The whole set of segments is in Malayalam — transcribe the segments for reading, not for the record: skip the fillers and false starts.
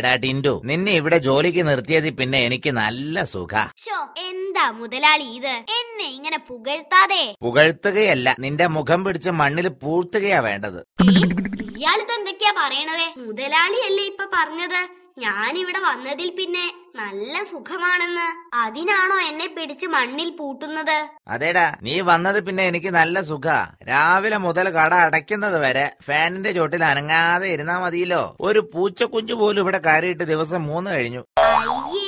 എടാ ടിൻഡു, നിന്നെ ഇവിടെ ജോലിക്ക് നിർത്തിയതിൽ പിന്നെ എനിക്ക് നല്ല സുഖ. എന്താ മുതലാളി ഇത്? എന്നെ ഇങ്ങനെ പുകഴ്ത്താതെ. പുകഴ്ത്തുകയല്ല, നിന്റെ മുഖം പിടിച്ച് മണ്ണിൽ പൂഴ്ത്തുകയാ വേണ്ടത്. ഇയാളിത് എന്തൊക്കെയാ പറയണത്? മുതലാളിയല്ലേ ഇപ്പൊ പറഞ്ഞത് ഞാനിവിടെ വന്നതിൽ പിന്നെ നല്ല സുഖമാണെന്ന്. അതിനാണോ എന്നെ പിടിച്ച് മണ്ണിൽ പൂട്ടുന്നത്? അതേടാ, നീ വന്നത് പിന്നെ എനിക്ക് നല്ല സുഖ. രാവിലെ മുതൽ കട അടയ്ക്കുന്നത് വരെ ഫാനിന്റെ ചോട്ടിൽ അനങ്ങാതെ ഇരുന്നാ മതിയല്ലോ. ഒരു പൂച്ചക്കുഞ്ചു പോലും ഇവിടെ കയറിയിട്ട് ദിവസം 3 കഴിഞ്ഞു. അയ്യേ,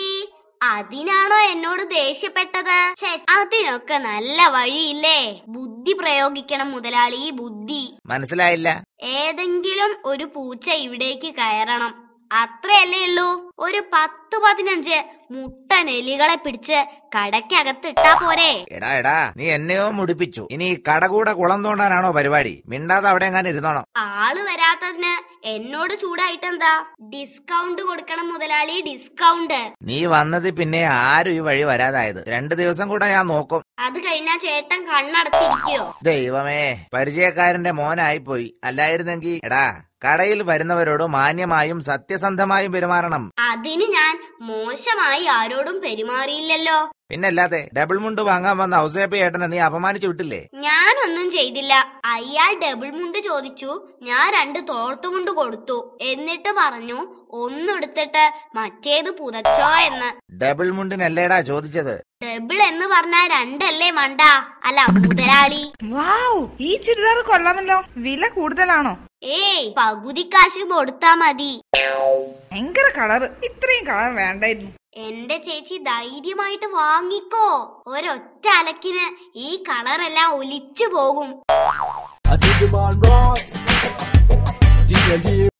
അതിനാണോ എന്നോട് ദേഷ്യപ്പെട്ടത്? അതിനൊക്കെ നല്ല വഴിയില്ലേ. ബുദ്ധി പ്രയോഗിക്കണം മുതലാളി, ബുദ്ധി. മനസ്സിലായില്ല? ഏതെങ്കിലും ഒരു പൂച്ച ഇവിടേക്ക് കയറണം, അത്രയല്ലേ ഉള്ളൂ. ഒരു 10-15 മുട്ടൻ എലികളെ പിടിച്ച് കടക്കകത്ത് ഇട്ടാ പോരെ? എടാ, നീ എന്നെയോ മുടിപ്പിച്ചു. ഇനി കട കൂടെ കുളം തോണ്ടാനാണോ പരിപാടി? മിണ്ടാതെ അവിടെ എങ്ങാനും ഇരുന്നോണം. ആള് വരാത്തതിന് എന്നോട് ചൂടായിട്ടെന്താ? ഡിസ്കൗണ്ട് കൊടുക്കണം മുതലാളി, ഡിസ്കൗണ്ട്. നീ വന്നത് പിന്നെ ആരും ഈ വഴി വരാതായത്. 2 ദിവസം കൂടെ ഞാൻ നോക്കും. അത് കഴിഞ്ഞാ ചേട്ടൻ കണ്ണടച്ചിരിക്കോ? ദൈവമേ, പരിചയക്കാരന്റെ മോനായിപ്പോയി. അല്ലായിരുന്നെങ്കി എടാ, കടയിൽ വരുന്നവരോട് മാന്യമായും സത്യസന്ധമായും പെരുമാറണം. അതിന് ഞാൻ മോശമായി ആരോടും പെരുമാറിയില്ലല്ലോ. പിന്നല്ലാതെ ഡബിൾ മുണ്ട് വാങ്ങാൻ വന്ന ഔസേപ്പ ഏട്ടനെ നീ അപമാനിച്ചു വിട്ടില്ലേ? ഞാനൊന്നും ചെയ്തില്ല. അയാൾ ഡബിൾ മുണ്ട് ചോദിച്ചു, ഞാൻ 2 തോർത്തുമുണ്ട് കൊടുത്തു. എന്നിട്ട് പറഞ്ഞു ഒന്നെടുത്തിട്ട് മറ്റേത് പുതച്ചോ എന്ന്. ഡബിൾ മുണ്ടിനല്ലേടാ ചോദിച്ചത്? ഡബിൾ എന്ന് പറഞ്ഞാ 2 അല്ലേ മണ്ട? അല്ല മുതലാളി. ഈ ചുരിദാർ കൊള്ളാമല്ലോ. വില കൂടുതലാണോ? ഏയ്, പകുതി കാശ് കൊടുത്താ മതി. ഭയങ്കര കളറ്. ഇത്രയും കളർ വേണ്ടായിരുന്നു. എന്റെ ചേച്ചി ധൈര്യമായിട്ട് വാങ്ങിക്കോ. ഒരൊറ്റ അലക്കിന് ഈ കളറെല്ലാം ഒലിച്ചു പോകും.